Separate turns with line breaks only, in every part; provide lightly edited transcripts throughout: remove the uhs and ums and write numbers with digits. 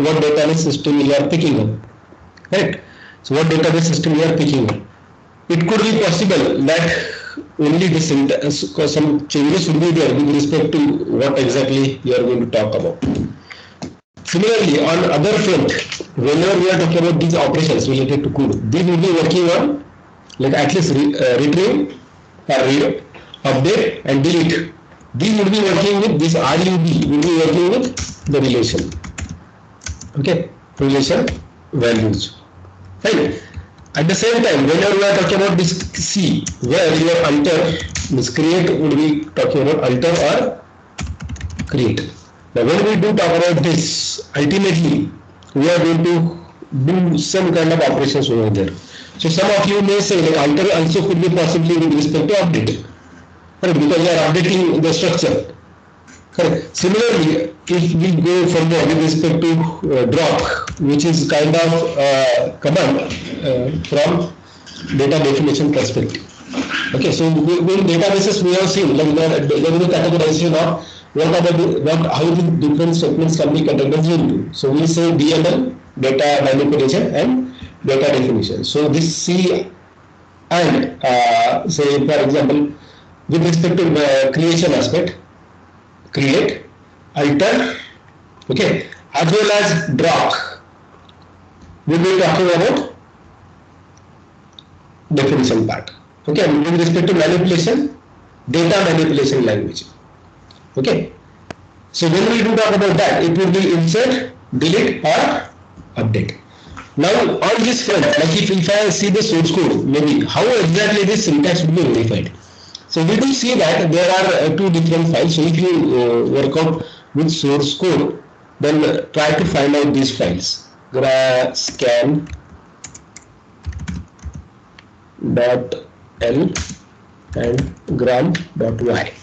what database system you are picking up, right? So what database system you are picking up. It could be possible that only this some changes would be there with respect to what exactly you are going to talk about. Similarly, on other front, whenever we are talking about these operations related to code, these will be working on like at least retrieve or read, update and delete. These will be working with this RUB, will be working with the relation. Okay, relation values. Fine. At the same time, whenever we are talking about this C, where your alter, this create would be talking about alter or create. Now when we do talk about this, ultimately we are going to do some kind of operations over there. So some of you may say like alter also could be possibly with respect to update. Correct? Because we are updating the structure. Correct. Similarly, if we go further with respect to drop, which is kind of command from data definition perspective. Okay, so in databases we have seen like there is a categorization of how the different statements can be categorized into. So we say DML, data manipulation and data definition. So this C and say for example with respect to creation aspect, create, alter, okay, as well as drop. We will be talking about definition part. Okay, and with respect to manipulation, data manipulation language. Okay, so when we do talk about that, it will be insert, delete or update. Now on this front, like if I see the source code, maybe how exactly this syntax will be verified. So we do see that there are two different files. So if you work out with source code, then try to find out these files. Scan .l and gram.y.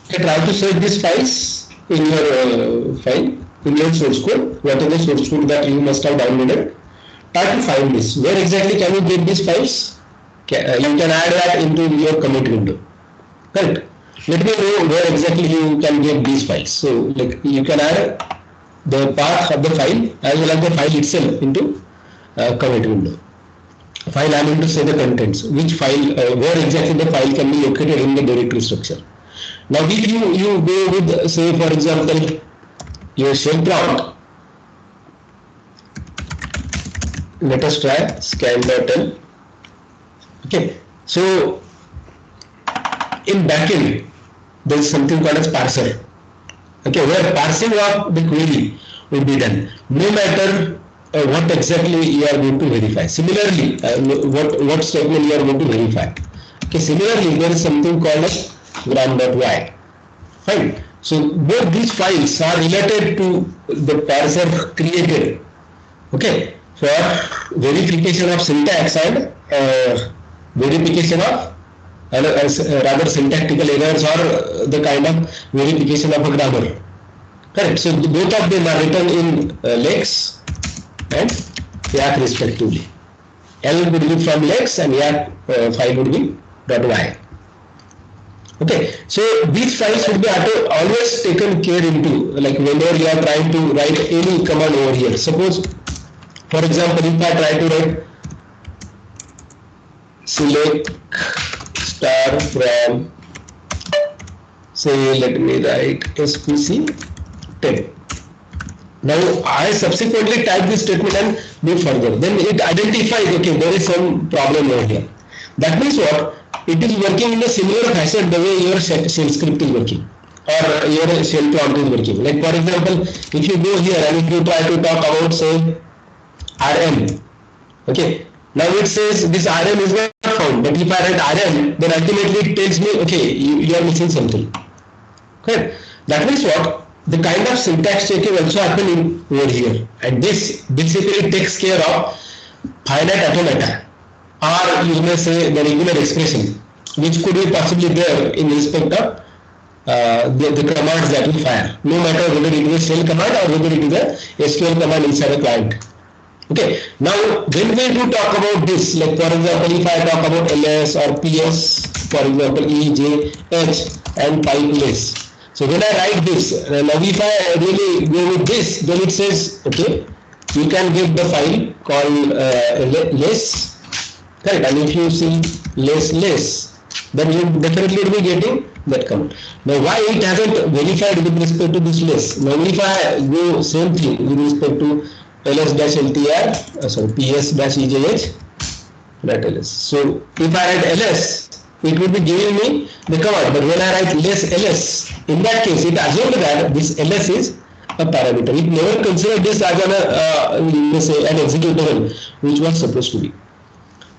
Okay, try to search these files in your file, in your source code, whatever source code that you must have downloaded. Try to find this. Where exactly can you get these files? You can add that into your commit window. Correct. Let me know where exactly you can get these files. So like you can add the path of the file as well as the file itself into commit window. File I mean to say the contents, which file, where exactly the file can be located in the directory structure. Now if you go with say for example your shell prompt, let us try scan.l. Okay, so in backend there is something called as parser. Okay, where parsing of the query will be done, no matter what exactly you are going to verify. Similarly, what statement you are going to verify. Okay, similarly there is something called as gram.y. Fine. So both these files are related to the parser created. Okay, for verification of syntax and verification of rather syntactical errors or the kind of verification of a grammar. Correct. So both of them are written in Lex and Yak respectively. L would be from Lex and Yak file would be .y. Okay, so these files would be always taken care into, like whenever you are trying to write any command over here. Suppose, for example, if I try to write select star from, say, let me write SPC 10. Now I subsequently type this statement and move further. Then it identifies, okay, there is some problem over here. That means what? It is working in a similar fashion the way your shell script is working or your shell prompt is working. Like for example, if you go here and if you try to talk about say RM, okay, now it says this RM is not found, but if I write RM, then ultimately it tells me, okay, you are missing something. Okay, that means what? The kind of syntax checking also happen in over here, and this basically takes care of finite automata, or you may say the regular expression, which could be possibly there in respect of the commands that we fire, no matter whether it is a shell command or whether it is a SQL command inside a client. Okay, now when we do talk about this, like for example, if I talk about ls or ps, for example, e, j, h and pipe-less. So when I write this, now if I really go with this, then it says, okay, you can get the file called less, correct? And if you see less, then you definitely will be getting that command. Now why it hasn't verified with respect to this less? Now if I go same thing with respect to ls-ltr, sorry, ps-ejh, that ls. So if I write ls, it will be giving me the command. But when I write less ls, in that case, it assumed that this ls is a parameter. It never considered this as an executable, which was supposed to be.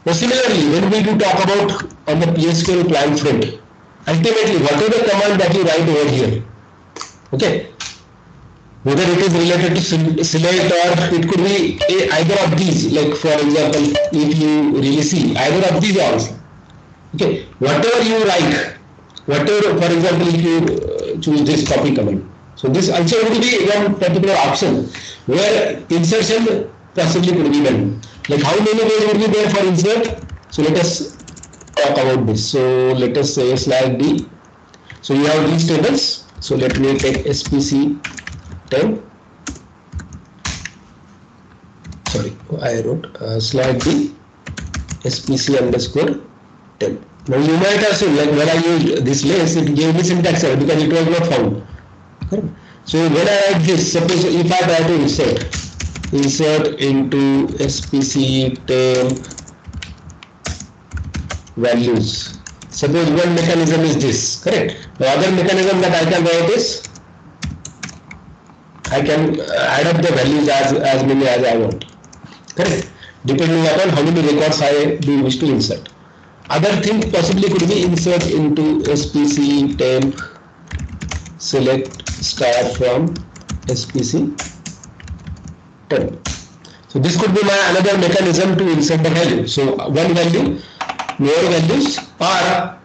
Now similarly, when we do talk about on the PSQL client front, ultimately whatever command that you write over here, okay, whether it is related to select or it could be either of these, like for example, if you really see either of these also, okay, whatever you write, whatever, for example, if you choose this copy command, so this also would be one particular option where insertion possibly could be done. Like how many ways would be there for insert? So let us talk about this. So let us say /d. So you have these tables. So let me take SPC 10. Sorry, I wrote /d SPC underscore 10. Now you might have seen, like when I used this less, it gave me syntax error because it was not found. So when I write this, suppose if I try to insert into SPC 10 values, suppose one mechanism is this, correct? The other mechanism that I can write is, I can add up the values as many as I want, correct? Depending upon how many records I do wish to insert. Other thing possibly could be insert into SPC 10 select star from SPC 10. So this could be my another mechanism to insert the value. So one value, more values, or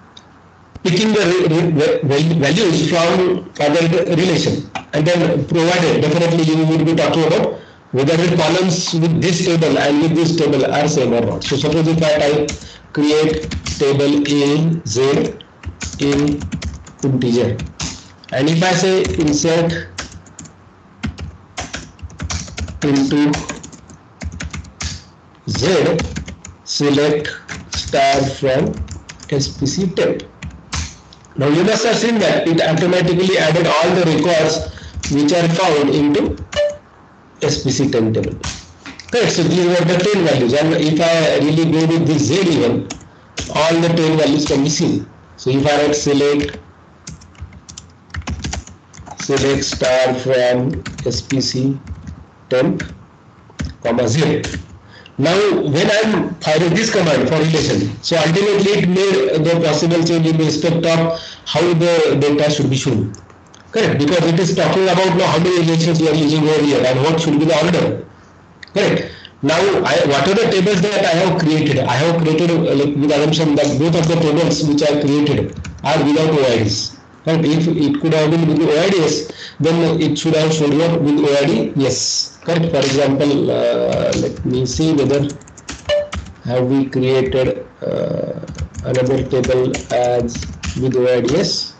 picking the values from other relation, and then provided definitely you would be talking about whether the columns with this table and with this table are same or not. So suppose if I type create table in Z in integer, and if I say insert into Z select star from SPC 10. Now you must have seen that it automatically added all the records which are found into SPC 10 table. Okay, so these were the 10 values, and if I really go with this Z even, all the 10 values can be seen. So if I write select star from SPC 10 comma 0. Now when I am firing this command for relation, so ultimately it made the possible change in respect of how the data should be shown. Correct, because it is talking about now how many relations you are using over here and what should be the order. Correct. Now what are the tables that I have created? I have created like with assumption that both of the tables which I created are without OIDs. Right? If it could have been with OIDs, then it should have shown up with OID. Yes. Correct. For example, let me see whether have we created another table as with OID. Yes.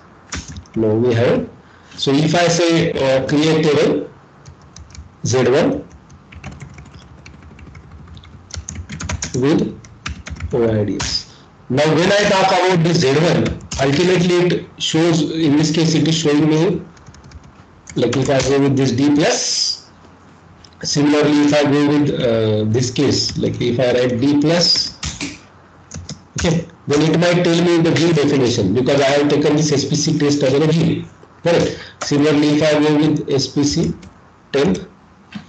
No, we haven't. So if I say create table Z1 with OIDs. Now when I talk about this Z1, ultimately it shows, in this case it is showing me, like if I go with this D plus, similarly if I go with this case, like if I write D plus, okay, then it might tell me the view definition because I have taken this SPC test as a view. Correct. Similarly if I go with SPC temp,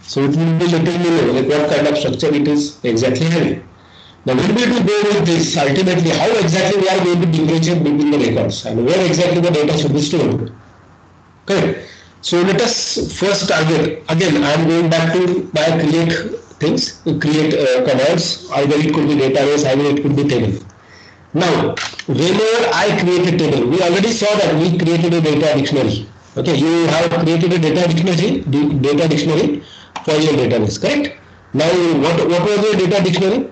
so it will be letting me know like what kind of structure it is exactly having. Now when we do go with this, ultimately how exactly we are going to differentiate between the records and where exactly the data should be stored. Correct. So let us first target, again I am going back to my create things, create commands, either it could be database, either it could be table. Now whenever I create a table, we already saw that we created a data dictionary. Okay, you have created a data dictionary for your database, correct? Now what was your data dictionary?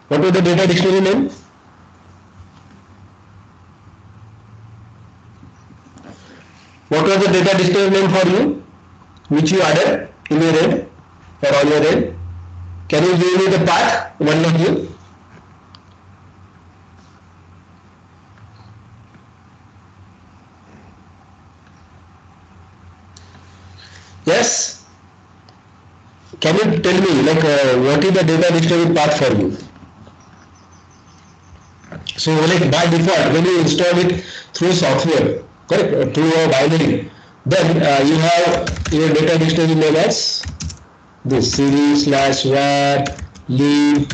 What was the data dictionary name? What was the data dictionary name for you, which you added in your end? or on your end? Can you give me the path, one of you? Yes? Can you tell me like what is the data dictionary path for you? So like by default, when you install it through software, correct, through a binary, then you have your data dictionary name as this cd/var leave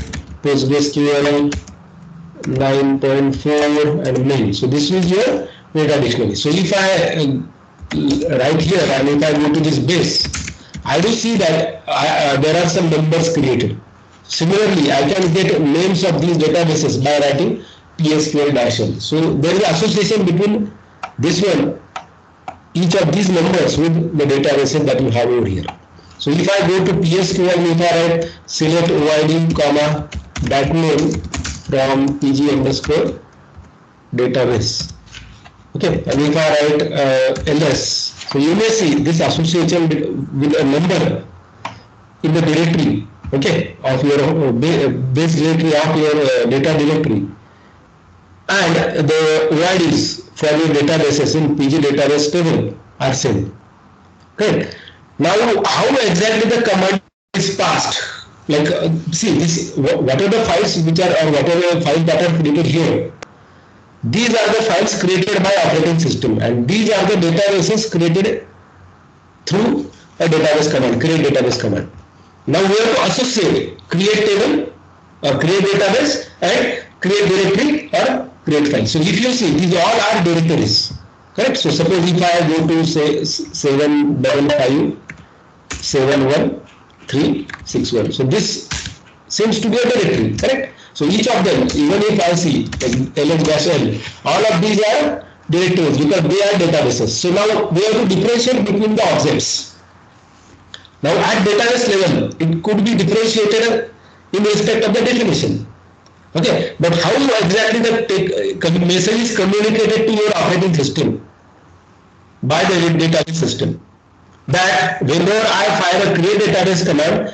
postgresql 9.4 and main. So this is your data dictionary. So if I right here and if I go to this base, I do see that there are some numbers created. Similarly, I can get names of these databases by writing psql-l. So there is association between this one, each of these numbers with the databases that you have over here. So if I go to PSQL, if I write select OID, comma, that name from PG underscore database. Okay, and if I write ls, so you may see this association with a number in the directory, okay, of your base directory of your data directory, and the OIDs for your databases in PG database table are same. Okay. Now, how exactly the command is passed? Like, see, this what are the files which are, or whatever files that are created here? These are the files created by operating system, and these are the databases created through a database command, create database command. Now we have to associate create table or create database and create directory or create file. So if you see, these all are directories, correct? So suppose if I go to say 755 71361. So this seems to be a directory, correct? So each of them, even if I see like ls-l, all of these are directories because they are databases. So now we have to differentiate between the objects. Now at database level, it could be differentiated in respect of the definition. Okay, but how exactly the message is communicated to your operating system by the database system? That whenever I fire a create database command,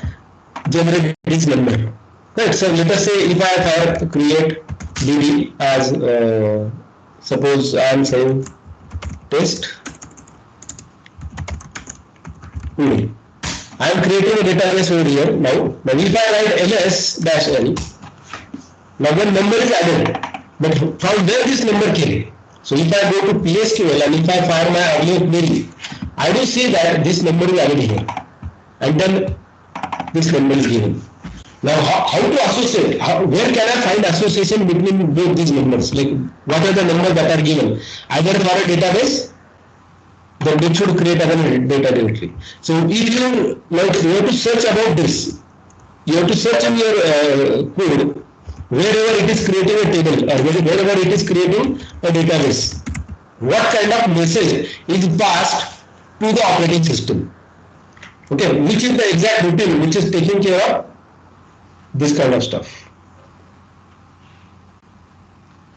generate this number. Right. So let us say if I fire create dd as suppose I am saying test. I am creating a database over here now. Now if I write ls-l, now one number is added, but from where this number came? So if I go to PSQL and if I fire my earlier query, I do see that this number is added here, and then this number is given. Now, how to associate? Where can I find association between both these numbers? Like, what are the numbers that are given? Either for a database, then it should create another data directory. So, if you like, you have to search about this. You have to search in your code wherever it is creating a table or wherever it is creating a database. What kind of message is passed to the operating system? Okay, which is the exact routine which is taking care of this kind of stuff.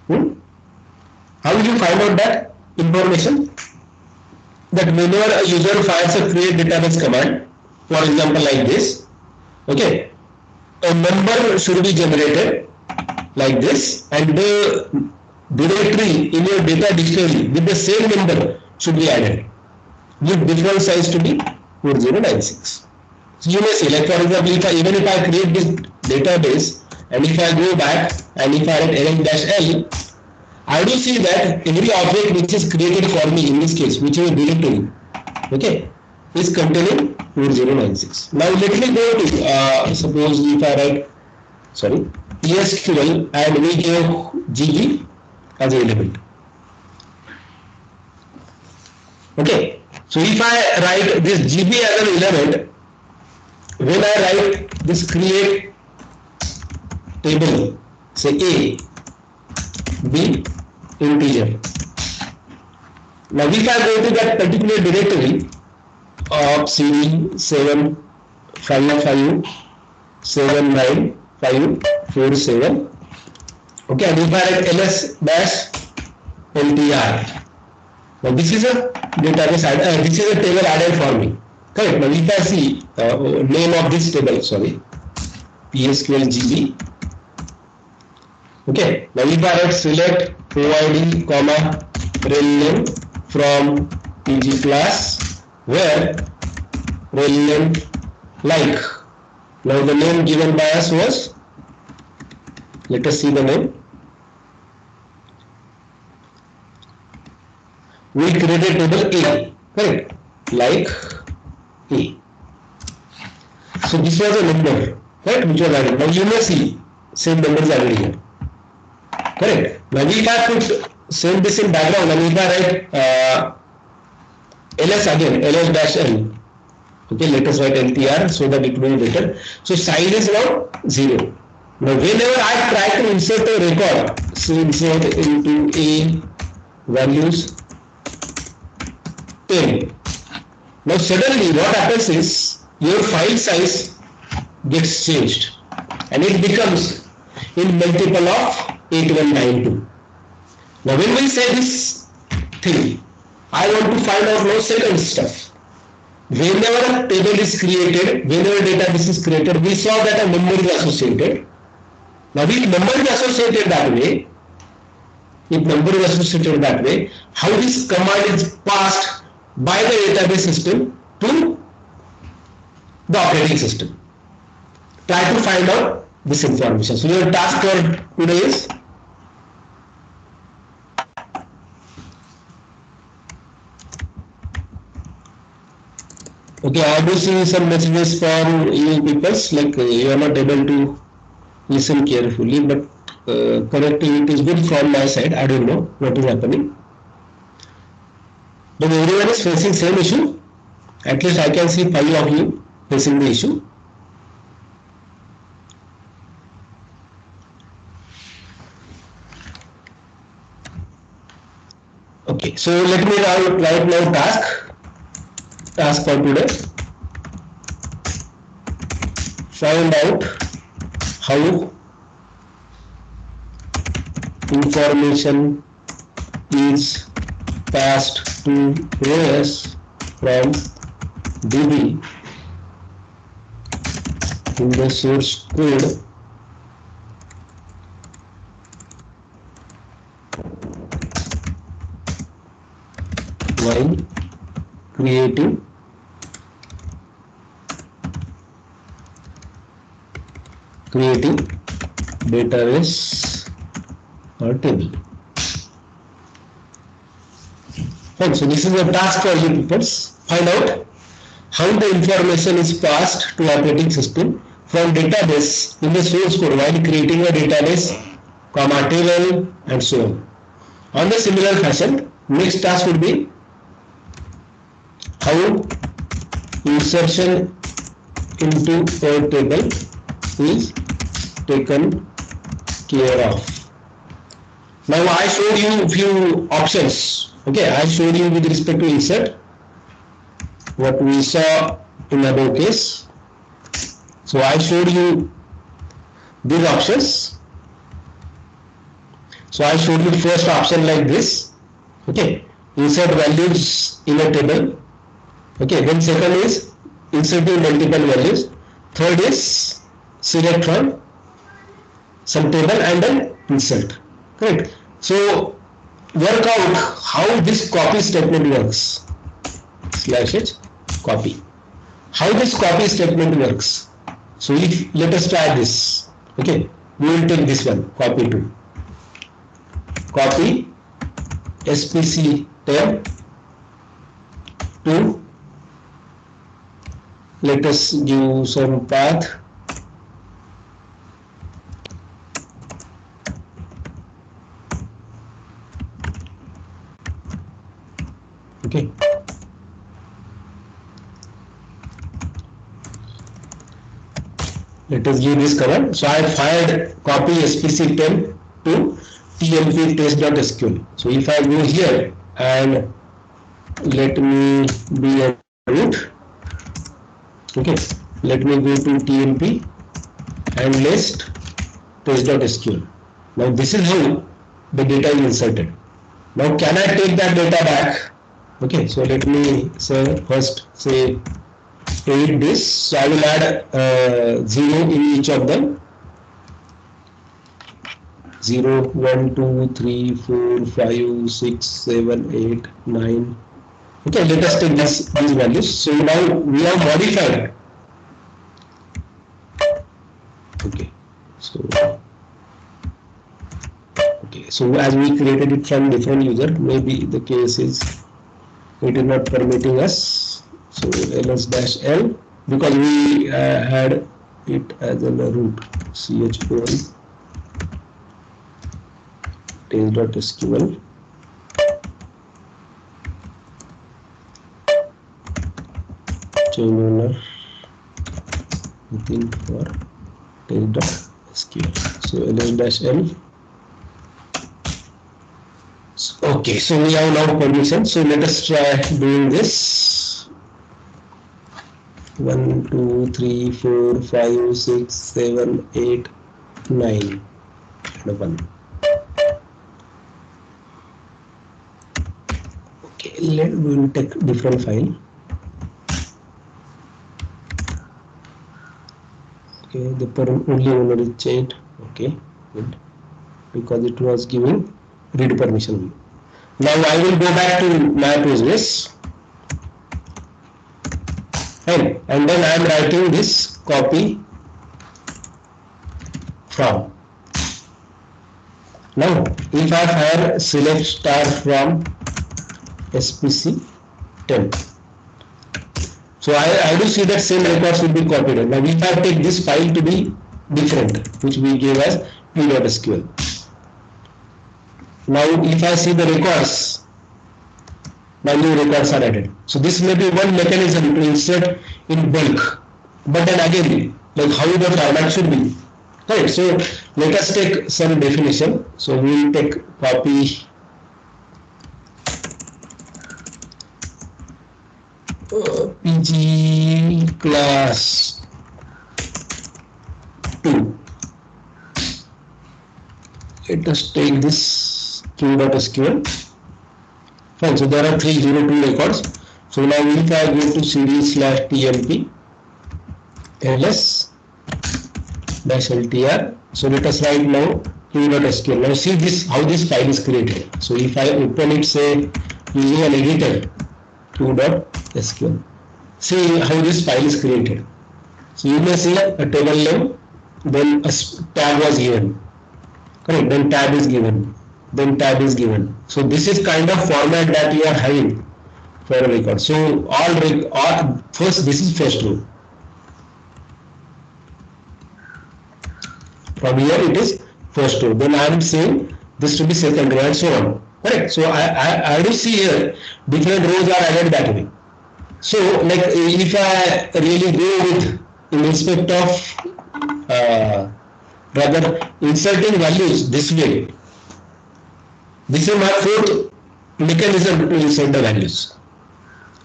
How will you find out that information? That whenever a user fires a create database command, for example like this, okay, a number should be generated like this, and the directory in your data dictionary with the same number should be added with default size to be 4096. So you may see, like for example, even if I create this database and if I go back and if I write ls-l, I do see that every object which is created for me in this case, which is a directory, okay, is containing 4096. Now let me go to suppose if I write PSQL and we give GB as an element. Okay, so if I write this GB as an element, when I write this create table, say A, B, integer. Now if I go to that particular directory of CD 755 79547, okay, and if I write ls-ltr, now this is a database, this is a table added for me, Correct. Now if I see name of this table, sorry, PSQL okay. Now if I write select OID comma rel name from PG class, where rel name like. Now the name given by us was, let us see the name. We created table A, correct? Like A. So this was a number, correct? Which was added. Now you may see same numbers added here, correct? Now if I put same this in background, and if I write ls again, ls-l. Okay, let us write LTR so that it will be better. So size is now 0. Now whenever I try to insert a record, so insert into A values 10. Now suddenly what happens is your file size gets changed and it becomes in multiple of 8192. Now when we say this thing, I want to find out now second stuff. Whenever a table is created, whenever database is created, we saw that a number is associated. Now if number is associated that way, how this command is passed by the database system to the operating system. Try to find out this information. So your task for today is okay, I do see some messages from you people, like you are not able to listen carefully, but correcting it is good from my side. I don't know what is happening. But everyone is facing same issue. At least I can see 5 of you facing the issue. Okay, so let me write now task for today. Find out how information is passed to OS from DB in the source code while creating database or table. Fine, so this is a task for you people. Find out how the information is passed to operating system from database in the source code while creating a database, comma table and so on. On the similar fashion, next task would be how insertion into a table is taken care of. Now I showed you a few options. Okay, I showed you with respect to insert what we saw in above case. So I showed you these options. So I showed you first option like this. Okay, insert values in a table. Okay, then second is inserting multiple values. Third is select from some table and then insert. Correct. So work out how this copy statement works. /h copy. How this copy statement works. So if let us try this. Okay, we will take this one, copy to. Copy SPC tab to, let us give some path. Okay. Let us give this command. So I fired copy SPC tab to tmp test.sql. So if I go here and let me be a root. Okay, let me go to tmp and list test.sql. Now this is how the data is inserted. Now can I take that data back? Okay, so let me say first say 8 this, so I will add 0 in each of them. 0, 1, 2, 3, 4, 5, 6, 7, 8, 9. Okay, let us take these values. So now we have modified. Okay, so as we created it from different user, maybe the case is it is not permitting us. So ls-l, because we had it as a root chon tails.sql. Chain owner within for tails.sql. So ls-l. Okay, so we have now permission. So let us try doing this. 1, 2, 3, 4, 5, 6, 7, 8, 9, and 1. Okay, we will take different file. Okay, the only owner is changed. Okay, good, because it was giving read permission. Now I will go back to my Postgres, and then I am writing this copy from. Now if I fire select star from SPC 10, so I do see that same records will be copied. Now if I take this file to be different, which we gave as p.sql. Now if I see the records, my new records are added. So this may be one mechanism to insert in bulk, but then again, like how the format should be. Right, so let us take some definition. So we will take copy PG class 2. Let us take this q.sql. Fine, so there are 302 records. So now if I go to cd/tmp ls-ltr, so let us write now q.sql. Now see this, how this file is created. So if I open it, say using an editor, q.sql, see how this file is created. So you may see a table name, then a tab was given, correct, then tab is given, then tab is given. So this is kind of format that you are having for a record. So first, this is first row. From here it is first row. Then I am saying this to be second row and so on. Correct. So I do see here different rows are added that way. So like if I really go with in respect of rather inserting values this way, this is my fourth mechanism to insert the values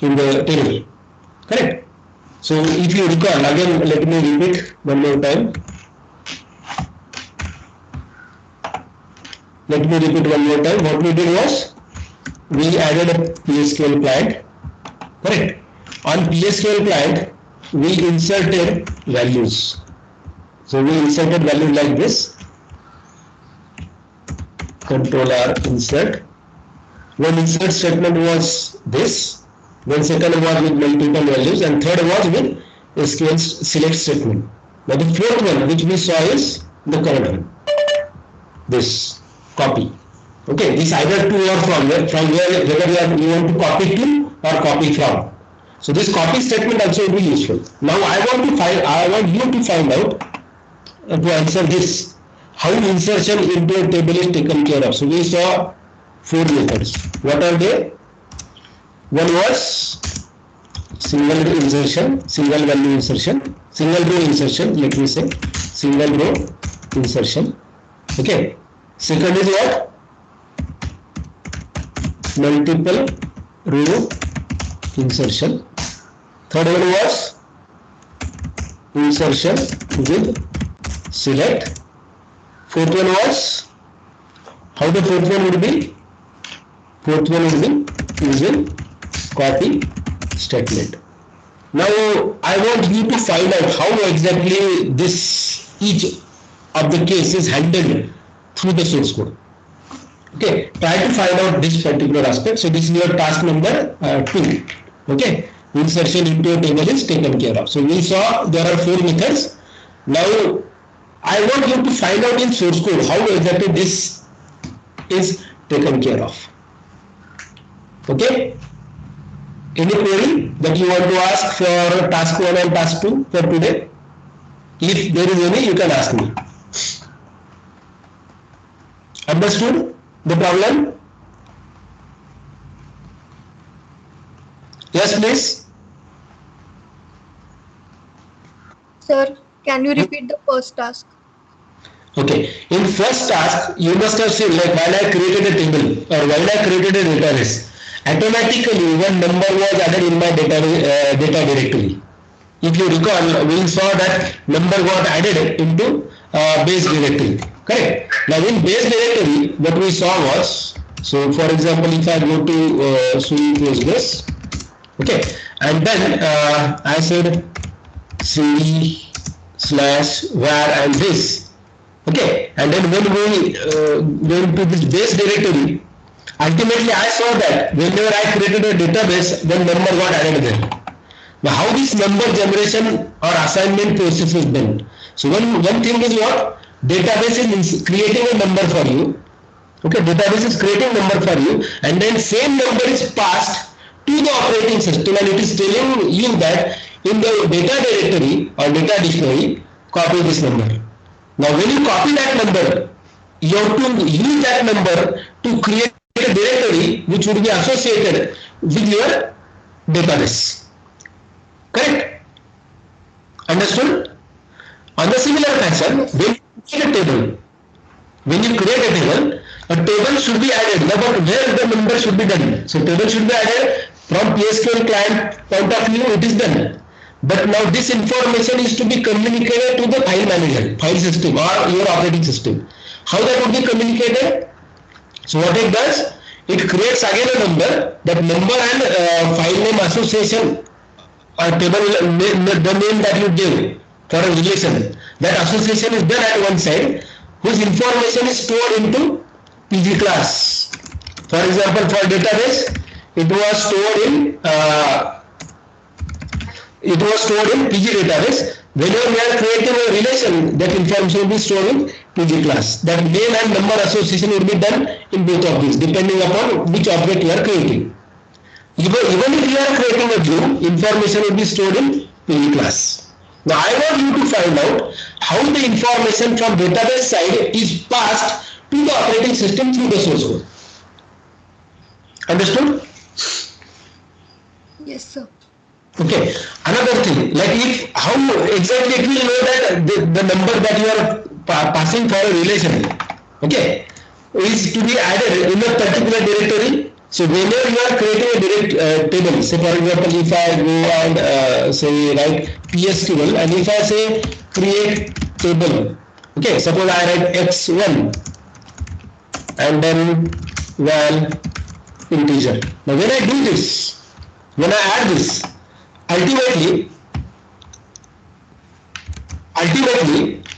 in the table. Correct. So if you recall, again let me repeat one more time. Let me repeat one more time. What we did was we added a PSQL client. Correct. On PSQL client, we inserted values. So we inserted values like this. Control R insert. One insert statement was this. Then second was with multiple values, and third was with SQL select statement. Now the fourth one which we saw is the current one. This copy. Okay, this either to or from where whether you want to copy to or copy from. So this copy statement also will be useful. Now I want you to find out to answer this, how insertion into a table is taken care of. So we saw 4 methods. What are they? One was single insertion, single value insertion, single row insertion, let me say single row insertion. Okay. Second is what? Multiple row insertion. Third one was insertion with select. Fourth one was, how the fourth one would be? Fourth one would be using copy statement. Now I want you to find out how exactly this each of the case is handled through the source code. Okay, try to find out this particular aspect. So this is your task number 2. Okay, insertion into a table is taken care of. So we saw there are 4 methods. Now I want you to find out in source code how exactly this is taken care of. Okay, any query that you want to ask for task 1 and task 2 for today? If there is any, you can ask me. Understood the problem? Yes, please.
Sir, can you repeat the first task?
Okay, in first task, you must have seen, like while I created a table or while I created a database, automatically one number was added in my data directory. If you recall, we saw that number got added into base directory. Correct. Now in base directory, what we saw was, so for example, if I go to Sui Postgres, okay, and then I said cd/var and this. Okay, and then when we go into this base directory, ultimately I saw that whenever I created a database, then number got added there. Now how this number generation or assignment process is done? So one thing is what? Database is creating a number for you. Okay, database is creating number for you, and then same number is passed to the operating system, and it is telling you that in the data directory or data dictionary, copy this number. Now when you copy that number, you have to use that number to create a directory which would be associated with your database. Correct? Understood? On the similar fashion, when you create a table, a table should be added. Now, but where the number should be done? So table should be added from PSQL client point of view, it is done. But now this information is to be communicated to the file manager, file system or your operating system. How that would be communicated? So what it does, it creates again a number, that number and file name association or table, the name that you give for a relation. That association is done at one side, whose information is stored into PG class. For example, for database, it was stored in PG database. Whenever we are creating a relation, that information will be stored in PG class. That name and number association will be done in both of these, depending upon which object you are creating. Even if you are creating a view, information will be stored in PG class. Now I want you to find out how the information from database side is passed to the operating system through the source code. Understood?
Yes, sir.
Okay, another thing, like how exactly it will know that the number that you are passing for a relation, okay, is to be added in a particular directory. So whenever you are creating a direct table, say for example, if I go and say write PSQL, and if I say create table, okay, suppose I write x1 and then val integer. Now when I do this, when I add this, ultimately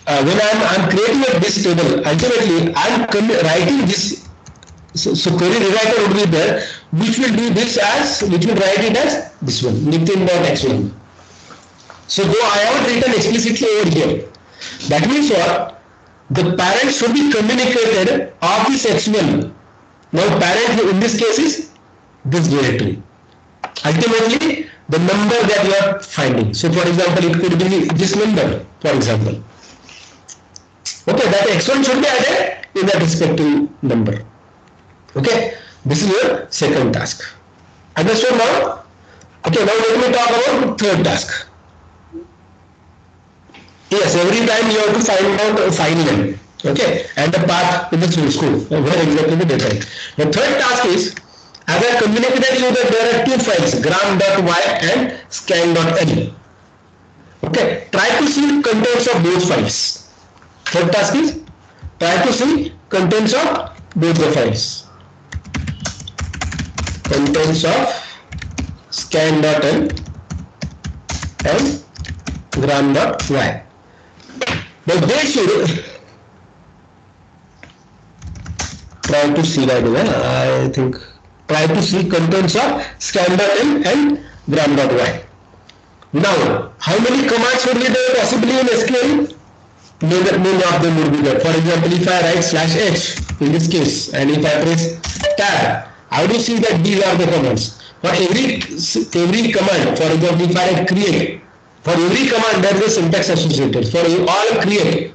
when I'm creating this table, ultimately I'm writing this. So query rewriter would be there, which will do this as, which will write it as this one, Nitin.x1. So though I have written explicitly over here, that means what? The parent should be communicated of this x1. Now parent in this case is this directory. Ultimately, the number that you are finding. So for example, it could be this number, for example. Okay, that x1 should be added in that respective number. Okay, this is your second task. Understood now? Okay, now let me talk about third task. Yes, every time you have to find out a file name, okay, and the path in the source code, where exactly the data is. The third task is, as I communicated you that there are two files, gram.y and scan.l. Okay, try to see contents of both files. Third task is, try to see contents of both the files. Contents of scan.l and gram.y. Now they should try to see that I think try to see contents of scan.m and gram.y. Now, how many commands would be there possibly in SQL? Many of them would be there. For example, if I write /h in this case, and if I press tab, how do you see that these are the commands? For every command, for example, if I write create, for every command there is a syntax associated. For all create,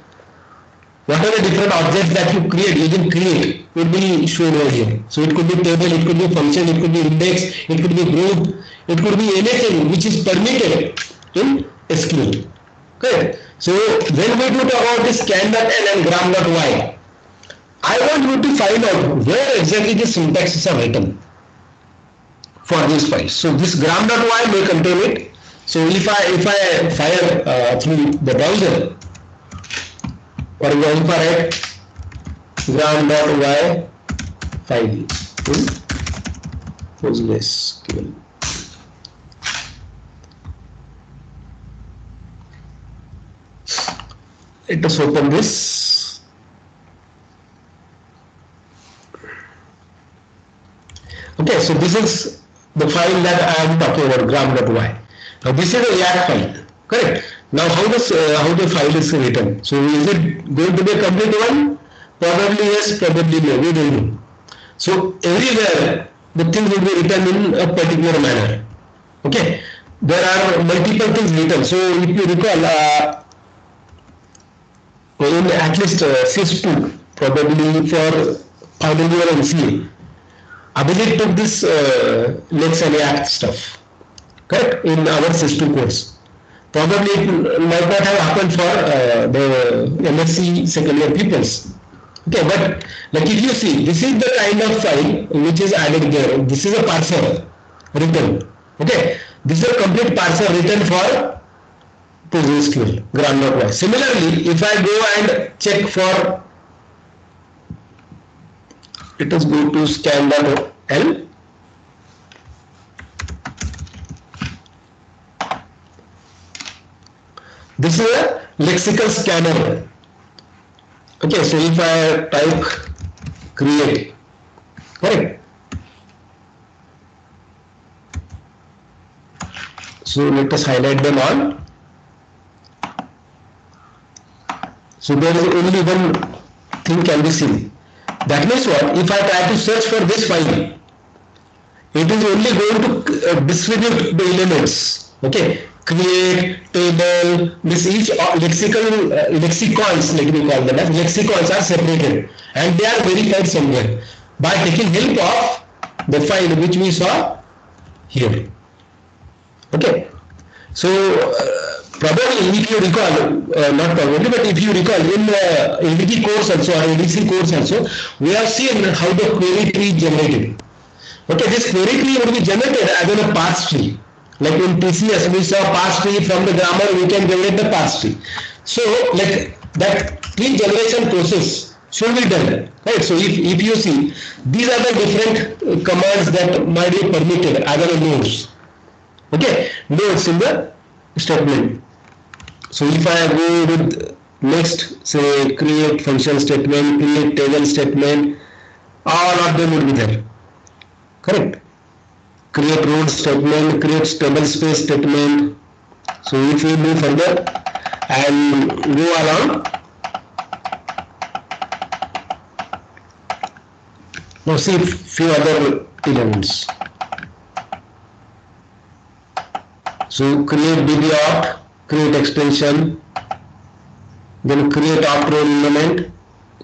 what are the different objects that you create using create will be shown over here. So it could be table, it could be function, it could be index, it could be group, it could be anything which is permitted in SQL. Okay. So when we do talk about this scan.n and gram.y, I want you to find out where exactly the syntaxes are written for these files. So this gram.y may contain it. So if I fire through the browser, for example, if I write gram.y file in PostgreSQL. Let us open this. Okay, so this is the file that I am talking about, gram.y. Now this is a YAC file, correct? Now how the file is written? So is it going to be a complete one? Probably yes, probably no, we don't know. So everywhere the things will be written in a particular manner. Okay, there are multiple things written. So if you recall, in at least SIS2, probably for final year MCA, Abhijit took this Lex and YAC stuff, correct, in our SIS2 course. Probably it might not have happened for the MSc second year peoples. Okay, but like if you see, this is the kind of file which is added there. This is a parser written. Okay, this is a complete parser written for PostgreSQL, gram.y. Similarly, if I go and check for, let us go to scan.l. This is a lexical scanner. Okay, so if I type create, correct. So let us highlight them all. So there is only one thing can be seen. That means what? If I try to search for this file, it is only going to distribute the elements. Okay, create, table, this each lexicons, let me call them as lexicons are separated and they are verified somewhere by taking help of the file which we saw here. Okay, so probably if you recall, not probably, but if you recall in ADT course also or ADC course also, we have seen how the query tree is generated. Okay, this query tree would be generated as in a parse tree. Like in TCS, we saw parse tree from the grammar, we can generate the parse tree. So, like that tree generation process should be done, right? So, if you see, these are the different commands that might be permitted as nodes. Okay, nodes in the statement. So, if I go with next, say create function statement, create table statement, all of them would be there, correct? Create row statement, create table space statement. So if we move further and go along, now see few other elements. So create DB opt, create extension, then create opt row element,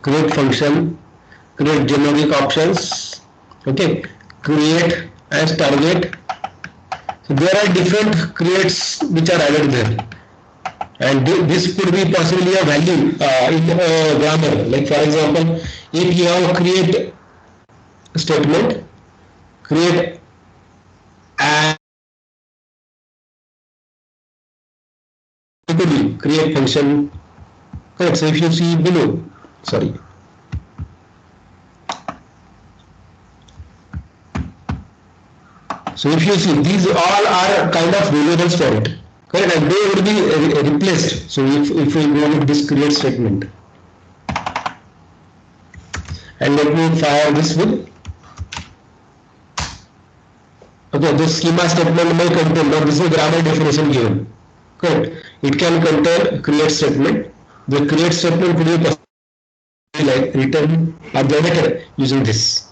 create function, create generic options, okay, create as target. So there are different creates which are added there, and this could be possibly a value in a grammar. Like for example, if you have create statement, create and create function, correct. So if you see below, sorry. So if you see, these all are kind of variables for it. Correct, and they would be replaced. So if we go with this create statement, and let me fire this with, okay, this schema statement may contain, but this is grammar definition given. Correct. It can contain create statement. The create statement could be like return or generated using this.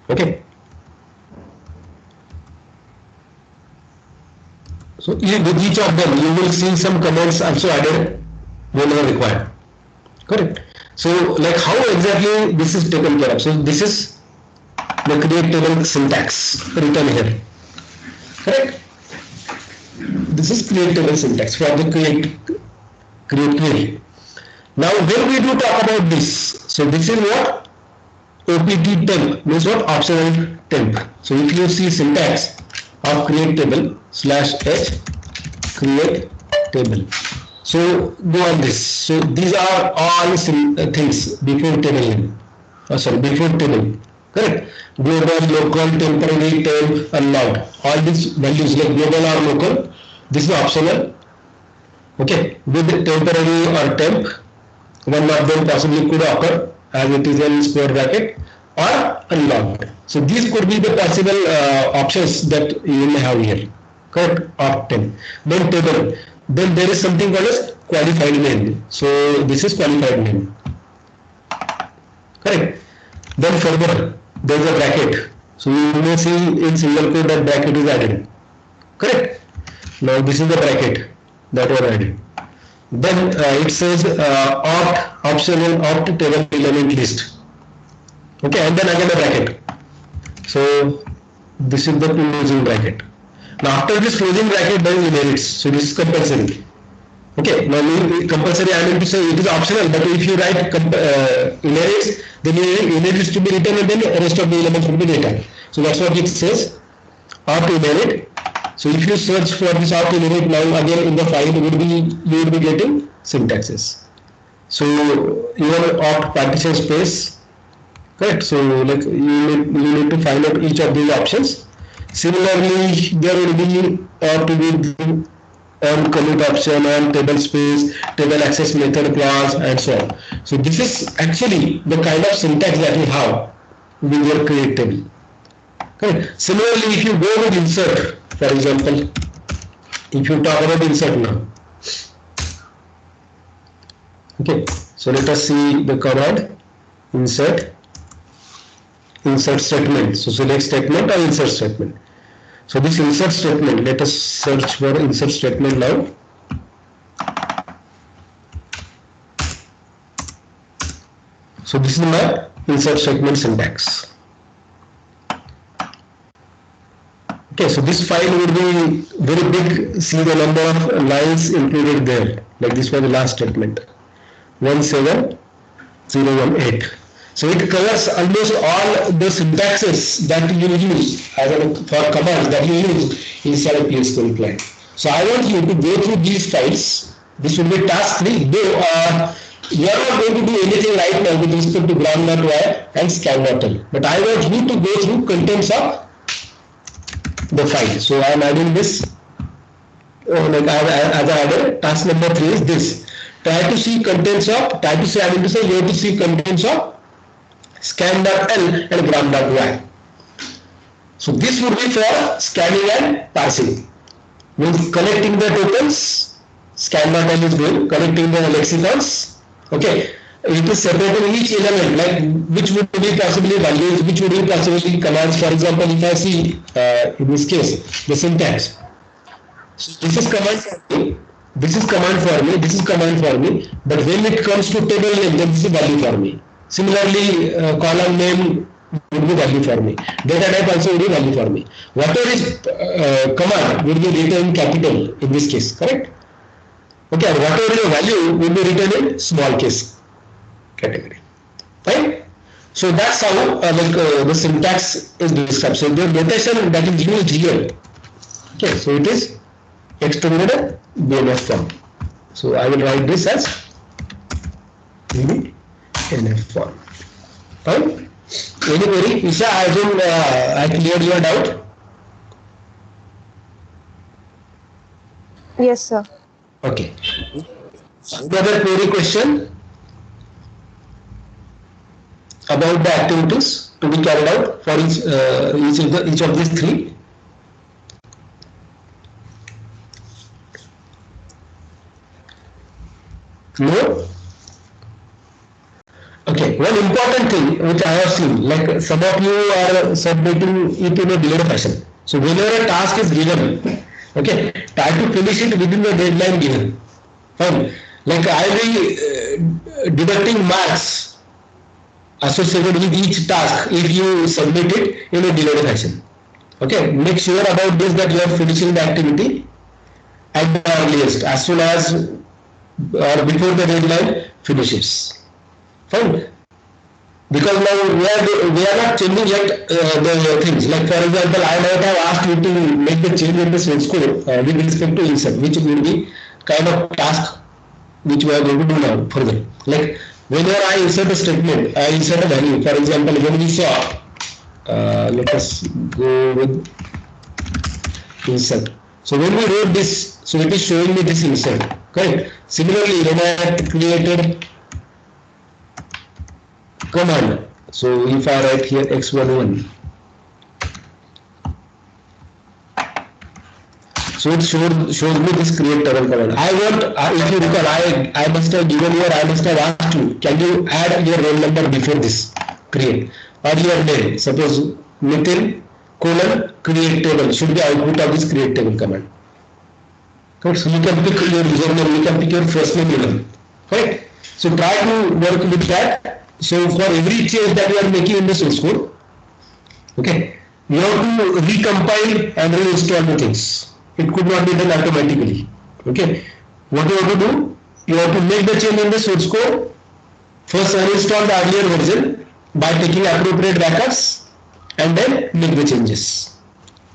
Okay. So with each of them, you will see some comments also added whenever required. Correct. So like how exactly this is taken care of. So this is the create table syntax written here. Correct. This is create table syntax for the create query. Now when we do talk about this, so this is what OPT temp means what optional temp. So if you see syntax of create table /h create table. So go on this. So these are all things before table name. Before table. Correct. Global, local, temporary, temp, unlocked. All these values like global or local. This is optional. Okay. With temporary or temp, one of them possibly could occur as it is in square bracket or unlocked. So these could be the possible options that you may have here. Correct. Of 10. Then table. Then there is something called as qualified name. So this is qualified name. Correct. Then further there is a bracket. So you may see in single quote that bracket is added. Correct. Now this is the bracket that was added. Then it says opt optional opt table element list. Okay, and then again a bracket. So this is the closing bracket. Now after this closing bracket, there is inherits. So this is compulsory. Okay, now compulsory I mean to say it is optional, but if you write inherits, then inherits to be written and then the rest of the elements will be written. So that's what it says. Opt inherit. So if you search for this opt inherit now again in the file, you would be getting syntaxes. So your opt partition space. Correct. So like you need to find out each of these options. Similarly, there will be opt with on commit option, on table space, table access method clause, and so on. So this is actually the kind of syntax that you have with your create table. Correct. Similarly, if you go with insert, for example, if you talk about insert now. Okay. So let us see the command insert statement. So select statement or insert statement. So this insert statement, let us search for insert statement now. So this is my insert statement syntax. Okay, so this file would be very big. See the number of lines included there. Like this was the last statement, 17018. So it covers almost all the syntaxes that you use for commands that you use inside a PS Code client. So I want you to go through these files. This will be task 3. Though you are not going to do anything right now with respect to ground.y and scan.l. But I want you to go through contents of the file. So I am adding this. As I added, task number 3 is this. Try to see contents of. You have to see contents of scan.l and gram.y. So this would be for scanning and parsing. Means collecting the tokens, scan.l is doing, collecting the lexicons. Okay, it is separating each element, like which would be possibly values, which would be possibly commands. For example, if I see in this case the syntax. So this is command for me, this is command for me, this is command for me, but when it comes to table name, then this is value for me. Similarly, column name would be value for me. Data type also would be value for me. Whatever is command would be written in capital in this case, correct? Okay, and whatever your value would be written in small case category. Fine. So that's how the syntax is described. So the notation that is used here. Okay, so it is extended BNF form. So I will write this as BNF form. Fine. Any query? Isha, I assume I cleared your doubt.
Yes, sir.
Okay. Another query question about the activities to be carried out for each of these three. No? Okay, one important thing which I have seen, like some of you are submitting it in a delayed fashion. So whenever a task is given, okay, try to finish it within the deadline given. Fine. Like I will be deducting marks associated with each task if you submit it in a delayed fashion. Okay, make sure about this that you are finishing the activity at the earliest, as soon as or before the deadline finishes. Fine. Because now we are not changing yet the things. Like for example, I might have asked you to make the change in the source code with respect to insert, which will be kind of task which we are going to do now further. Like whenever I insert a statement, I insert a value. For example, when we saw, let us go with insert. So when we wrote this, so it is showing me this insert. Correct. Similarly, when I created command, so if I write here x11, so it shows me this create table command. I want, if you recall, I must have given here, I must have asked you, can you add your roll number before this create, or your name? Suppose Nitin colon create table should be output of this create table command. Correct. So you can pick your username, you can pick your first name even. Right. So try to work with that. So for every change that you are making in the source code, okay, you have to recompile and reinstall the things. It could not be done automatically. Okay. What you have to do, you have to make the change in the source code, first uninstall the earlier version by taking appropriate backups and then make the changes.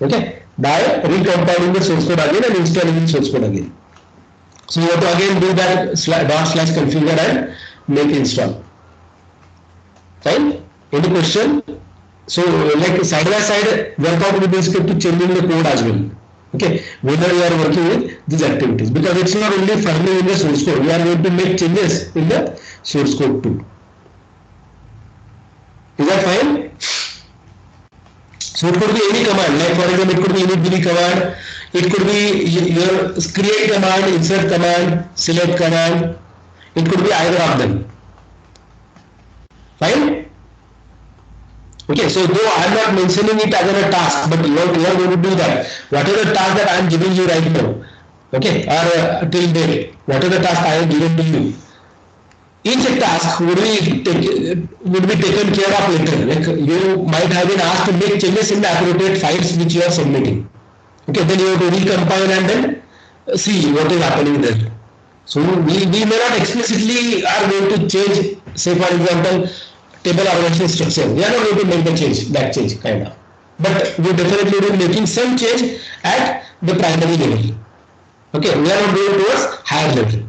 Okay. By recompiling the source code again and installing the source code again. So you have to again do that /configure and make install. Fine? Any question? So like side by side work out with respect to changing the code as well. Okay, whether you are working with these activities, because it's not only filing in the source code, we are going to make changes in the source code too. Is that fine? So it could be any command, like for example, it could be init command, it could be your create command, insert command, select command, it could be either of them. Fine? Okay, so though I am not mentioning it as a task, but you are going to do that. What is the task that I am giving you right now? Okay, or till date, what is the task I have given to you? Each task would be taken care of later. Like you might have been asked to make changes in the appropriate files which you are submitting. Okay, then you have to recompile and then see what is happening there. So we may not explicitly are going to change, say for example, table organization structure. We are not going to make the change, that change kind of. But we definitely will be making some change at the primary level. Okay, we are not going towards higher level.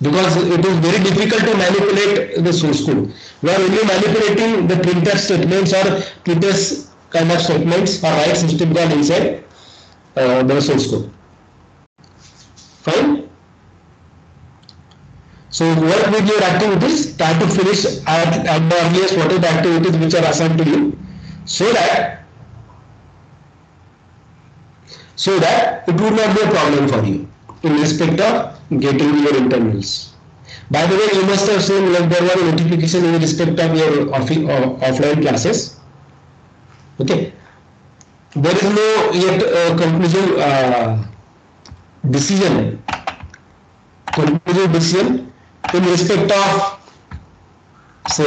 Because it is very difficult to manipulate the source code. We are only manipulating the printer statements or printers kind of statements or write system call inside the source code. Fine? So work with your activities, try to finish at the earliest what are the activities which are assigned to you, so that it would not be a problem for you in respect of getting your internals. By the way, you must have seen like there was a notification in respect of your offline classes. Okay. There is no yet conclusive decision in respect of say